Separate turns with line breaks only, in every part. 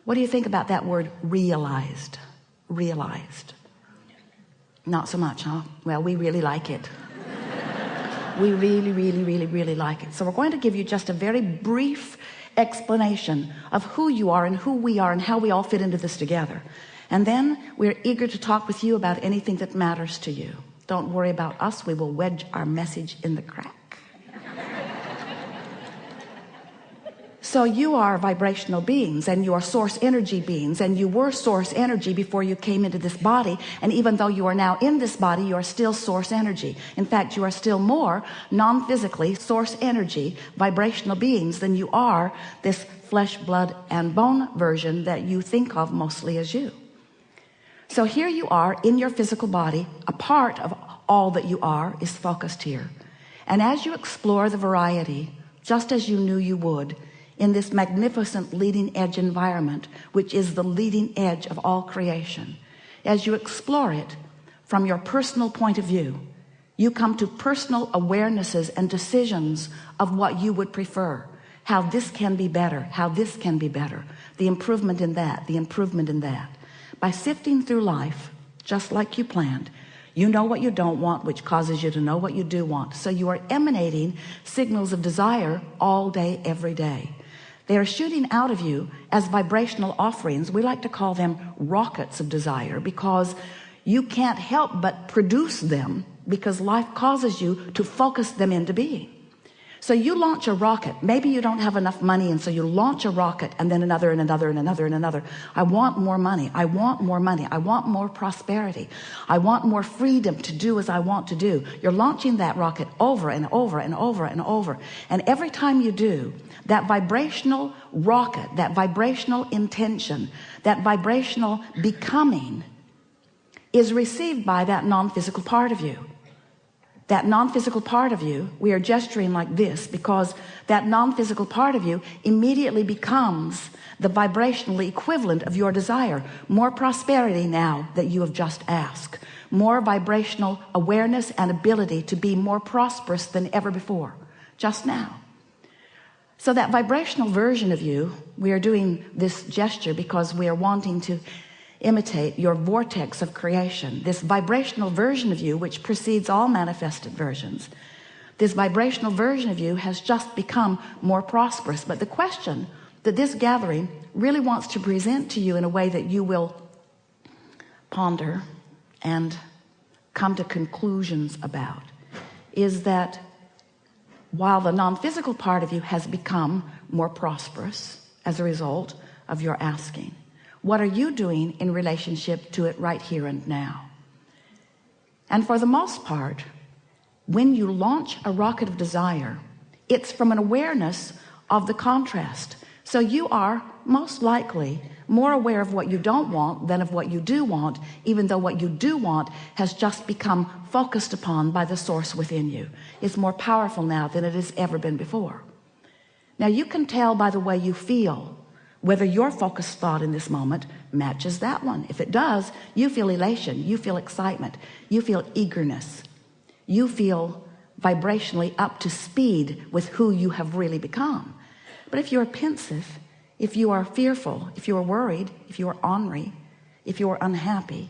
What do you think about that word realized? Realized. Not so much, huh? Well, we really like it. We really like it. So we're going to give you just a very brief explanation of who you are and who we are and how we all fit into this together. And then we're eager to talk with you about anything that matters to you. Don't worry about us. We will wedge our message in the crack. So you are vibrational beings, and you are source energy beings, and you were source energy before you came into this body. And even though you are now in this body, you are still source energy. In fact, you are still more non-physically source energy vibrational beings than you are this flesh, blood, and bone version that you think of mostly as you. So here you are in your physical body. A part of all that you are is focused here. And as you explore the variety, just as you knew you would, in this magnificent leading edge environment, which is the leading edge of all creation, as you explore it from your personal point of view, you come to personal awarenesses and decisions of what you would prefer, how this can be better, how this can be better, the improvement in that, the improvement in that. By sifting through life just like you planned, you know what you don't want, which causes you to know what you do want. So you are emanating signals of desire all day, every day. They are shooting out of you as vibrational offerings. We like to call them rockets of desire, because you can't help but produce them, because life causes you to focus them into being. So you launch a rocket. Maybe you don't have enough money, and so you launch a rocket, and then another and another and another and another. I want more money. I want more money. I want more prosperity. I want more freedom to do as I want to do. You're launching that rocket over and over and over and over. And every time you do, that vibrational rocket, that vibrational intention, that vibrational becoming is received by that non-physical part of you. That non-physical part of you, we are gesturing like this because that non-physical part of you immediately becomes the vibrational equivalent of your desire. More prosperity now that you have just asked. More vibrational awareness and ability to be more prosperous than ever before, just now. So that vibrational version of you, we are doing this gesture because we are wanting to imitate your vortex of creation, this vibrational version of you which precedes all manifested versions. This vibrational version of you has just become more prosperous. But the question that this gathering really wants to present to you in a way that you will ponder and come to conclusions about is that while the non-physical part of you has become more prosperous as a result of your asking, what are you doing in relationship to it right here and now? And for the most part, when you launch a rocket of desire, it's from an awareness of the contrast. So you are most likely more aware of what you don't want than of what you do want, even though what you do want has just become focused upon by the source within you. It's more powerful now than it has ever been before. Now you can tell by the way you feel whether your focused thought in this moment matches that one. If it does, you feel elation, you feel excitement, you feel eagerness, you feel vibrationally up to speed with who you have really become. But if you're pensive, if you are fearful, if you are worried, if you are ornery, if you are unhappy,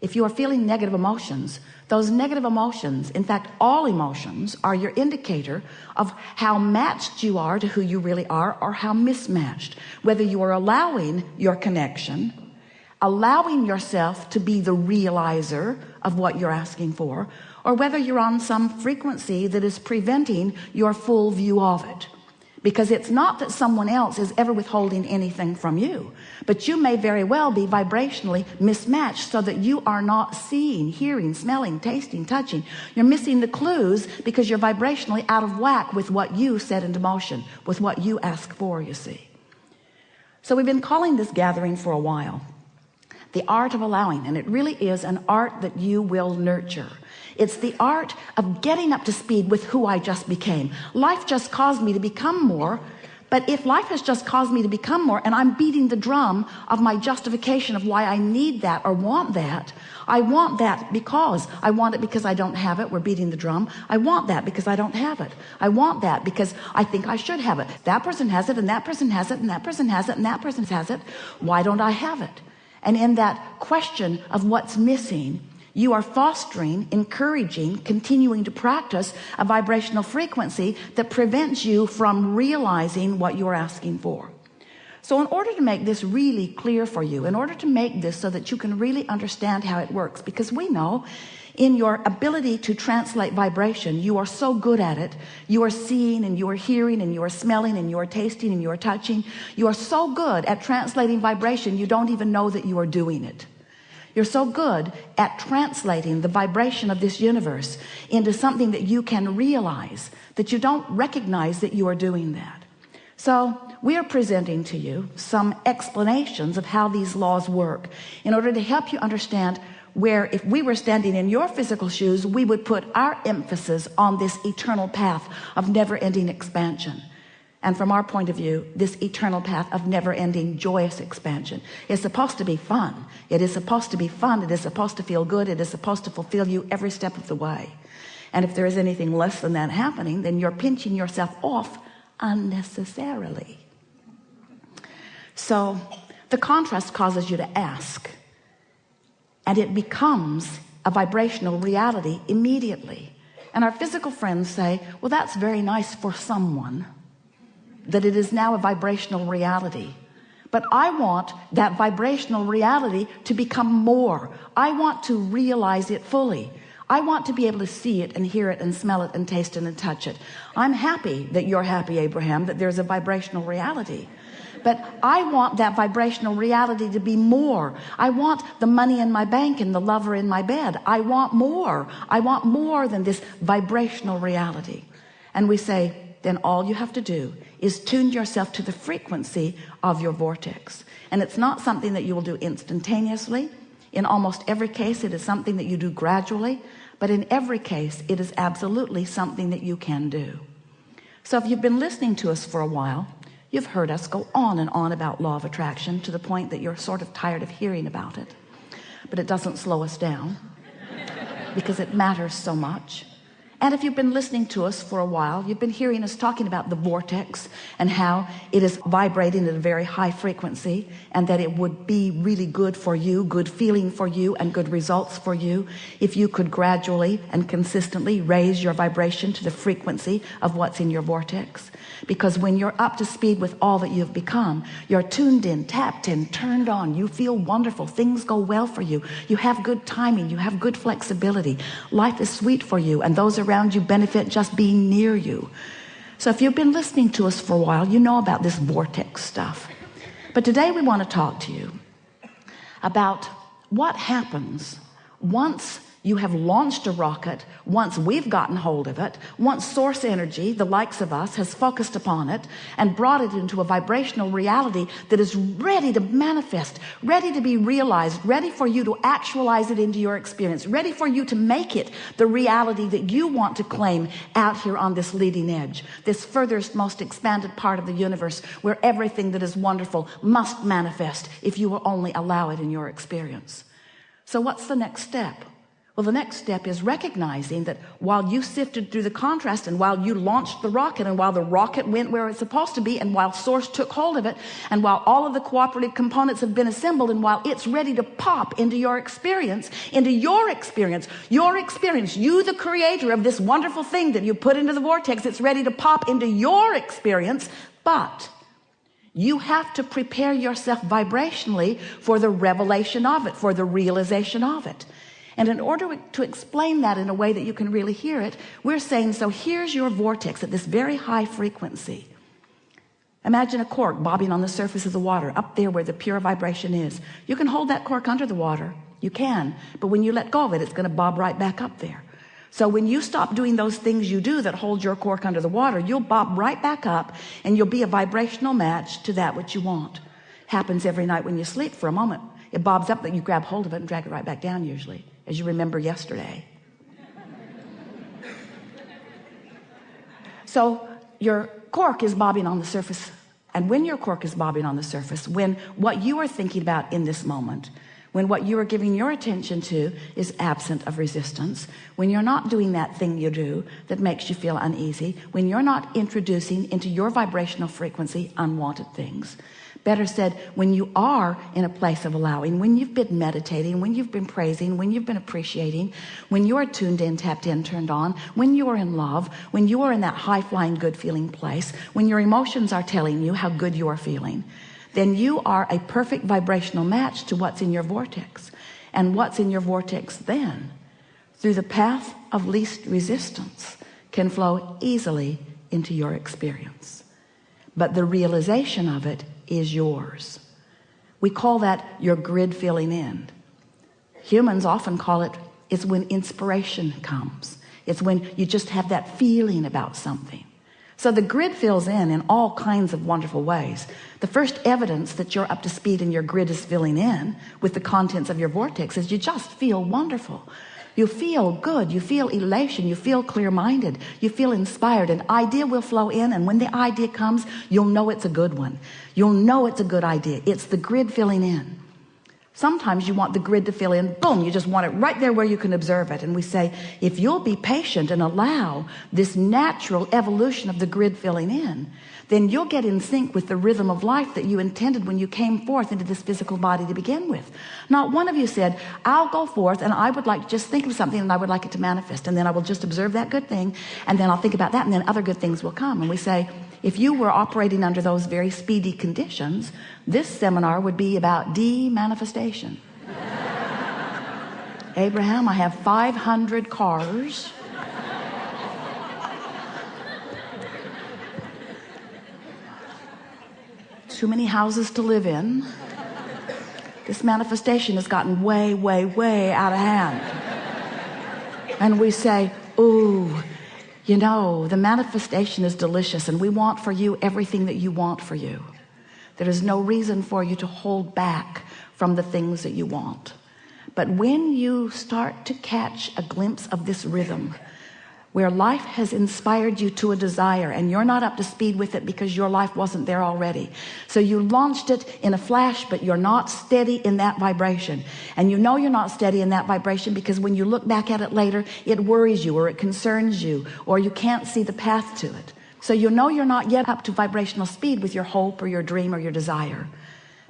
if you are feeling negative emotions, those negative emotions, in fact all emotions, are your indicator of how matched you are to who you really are, or how mismatched. Whether you are allowing your connection, allowing yourself to be the realizer of what you're asking for, or whether you're on some frequency that is preventing your full view of it. Because it's not that someone else is ever withholding anything from you, but you may very well be vibrationally mismatched so that you are not seeing, hearing, smelling, tasting, touching. You're missing the clues because you're vibrationally out of whack with what you set into motion, with what you ask for, you see. So we've been calling this gathering for a while the art of allowing, and it really is an art that you will nurture. It's the art of getting up to speed with who I just became. Life just caused me to become more But if life has just caused me to become more, and I'm beating the drum of my justification of why I need that or want that, I want that because I want it because I don't have it. We're beating the drum. I want that because I don't have it. I want that because I think I should have it. That person has it, and that person has it, and that person has it, and that person has it. Why don't I have it? And in that question of what's missing, you are fostering, encouraging, continuing to practice a vibrational frequency that prevents you from realizing what you're asking for. So in order to make this really clear for you, in order to make this so that you can really understand how it works, because we know in your ability to translate vibration, you are so good at it. You are seeing and you are hearing and you are smelling and you are tasting and you are touching. You are so good at translating vibration, you don't even know that you are doing it. You're so good at translating the vibration of this universe into something that you can realize that you don't recognize that you are doing that. So we are presenting to you some explanations of how these laws work in order to help you understand where, if we were standing in your physical shoes, we would put our emphasis on this eternal path of never-ending expansion. And from our point of view, this eternal path of never-ending joyous expansion is supposed to be fun. It is supposed to be fun. It is supposed to feel good. It is supposed to fulfill you every step of the way. And if there is anything less than that happening, then you're pinching yourself off unnecessarily. So the contrast causes you to ask, and it becomes a vibrational reality immediately. And our physical friends say, well, that's very nice for someone, that it is now a vibrational reality. But I want that vibrational reality to become more. I want to realize it fully. I want to be able to see it and hear it and smell it and taste it and touch it. I'm happy that you're happy, Abraham, that there's a vibrational reality. But I want that vibrational reality to be more. I want the money in my bank and the lover in my bed. I want more. I want more than this vibrational reality. And we say, then all you have to do is tune yourself to the frequency of your vortex. And it's not something that you will do instantaneously. In almost every case, it is something that you do gradually. But in every case, it is absolutely something that you can do. So if you've been listening to us for a while, you've heard us go on and on about law of attraction to the point that you're sort of tired of hearing about it. But it doesn't slow us down because it matters so much. And if you've been listening to us for a while, you've been hearing us talking about the vortex and how it is vibrating at a very high frequency, and that it would be really good for you, good feeling for you, and good results for you if you could gradually and consistently raise your vibration to the frequency of what's in your vortex. Because when you're up to speed with all that you've become, you're tuned in, tapped in, turned on, you feel wonderful, things go well for you, you have good timing, you have good flexibility, life is sweet for you, and those around you benefit just being near you. So if you've been listening to us for a while, you know about this vortex stuff. But today we want to talk to you about what happens once you have launched a rocket, once we've gotten hold of it, once source energy, the likes of us, has focused upon it and brought it into a vibrational reality that is ready to manifest, ready to be realized, ready for you to actualize it into your experience, ready for you to make it the reality that you want to claim out here on this leading edge, this furthest, most expanded part of the universe where everything that is wonderful must manifest if you will only allow it in your experience. So what's the next step? Well, the next step is recognizing that while you sifted through the contrast, and while you launched the rocket, and while the rocket went where it's supposed to be, and while source took hold of it, and while all of the cooperative components have been assembled, and while it's ready to pop into your experience, you, the creator of this wonderful thing that you put into the vortex, it's ready to pop into your experience. But you have to prepare yourself vibrationally for the revelation of it, for the realization of it. And in order to explain that in a way that you can really hear it, we're saying, so here's your vortex at this very high frequency. Imagine a cork bobbing on the surface of the water, up there where the pure vibration is. You can hold that cork under the water. You can. But when you let go of it, it's going to bob right back up there. So when you stop doing those things you do that hold your cork under the water, you'll bob right back up, and you'll be a vibrational match to that which you want. Happens every night when you sleep for a moment. It bobs up, that you grab hold of it and drag it right back down, usually, as you remember yesterday. So your cork is bobbing on the surface And when your cork is bobbing on the surface, when what you are thinking about in this moment, when what you are giving your attention to is absent of resistance, when you're not doing that thing you do that makes you feel uneasy, when you're not introducing into your vibrational frequency unwanted things, better said, when you are in a place of allowing, when you've been meditating, when you've been praising, when you've been appreciating, when you are tuned in, tapped in, turned on, when you are in love, when you are in that high-flying good feeling place, when your emotions are telling you how good you are feeling, then you are a perfect vibrational match to what's in your vortex. And what's in your vortex then, through the path of least resistance, can flow easily into your experience. But the realization of it is yours. We call that your grid filling in. Humans often call it, it's when inspiration comes. It's when you just have that feeling about something. So the grid fills in all kinds of wonderful ways. The first evidence that you're up to speed and your grid is filling in with the contents of your vortex is you just feel wonderful. You feel good, you feel elation, you feel clear-minded, you feel inspired. An idea will flow in, and when the idea comes, you'll know it's a good one. You'll know it's a good idea. It's the grid filling in. Sometimes you want the grid to fill in, boom, you just want it right there where you can observe it. And we say, if you'll be patient and allow this natural evolution of the grid filling in, then you'll get in sync with the rhythm of life that you intended when you came forth into this physical body to begin with. Not one of you said, I'll go forth and I would like to just think of something and I would like it to manifest, and then I will just observe that good thing, and then I'll think about that, and then other good things will come. And we say, if you were operating under those very speedy conditions, this seminar would be about de-manifestation. Abraham, I have 500 cars. Too many houses to live in. This manifestation has gotten way, way, way out of hand. And we say, ooh, you know, the manifestation is delicious, and we want for you everything that you want for you. There is no reason for you to hold back from the things that you want. But when you start to catch a glimpse of this rhythm, where life has inspired you to a desire and you're not up to speed with it because your life wasn't there already, so you launched it in a flash, but you're not steady in that vibration, and you know you're not steady in that vibration because when you look back at it later, it worries you or it concerns you or you can't see the path to it. So you know you're not yet up to vibrational speed with your hope or your dream or your desire.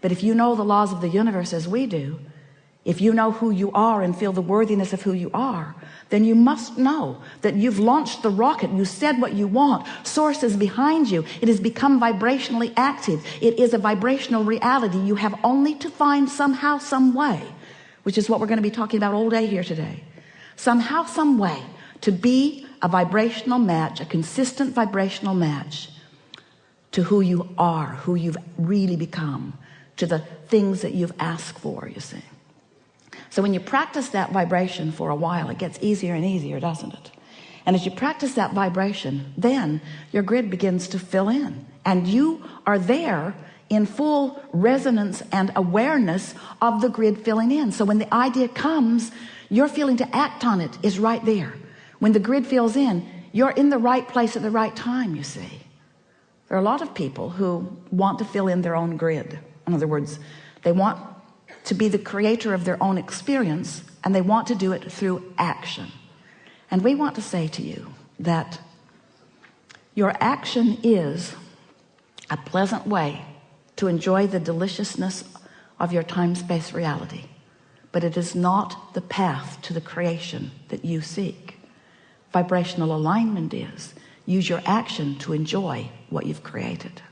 But if you know the laws of the universe as we do, if you know who you are and feel the worthiness of who you are, then you must know that you've launched the rocket. You said what you want. Source is behind you. It has become vibrationally active. It is a vibrational reality. You have only to find somehow, some way, which is what we're going to be talking about all day here today. Somehow, some way to be a vibrational match, a consistent vibrational match to who you are, who you've really become, to the things that you've asked for, you see. So when you practice that vibration for a while, it gets easier and easier, doesn't it? And as you practice that vibration, then your grid begins to fill in, and you are there in full resonance and awareness of the grid filling in. So when the idea comes, your feeling to act on it is right there. When the grid fills in, you're in the right place at the right time, you see. There are a lot of people who want to fill in their own grid. In other words, they want to be the creator of their own experience, and they want to do it through action. And we want to say to you that your action is a pleasant way to enjoy the deliciousness of your time-space reality, but it is not the path to the creation that you seek. Vibrational alignment is use your action to enjoy what you've created.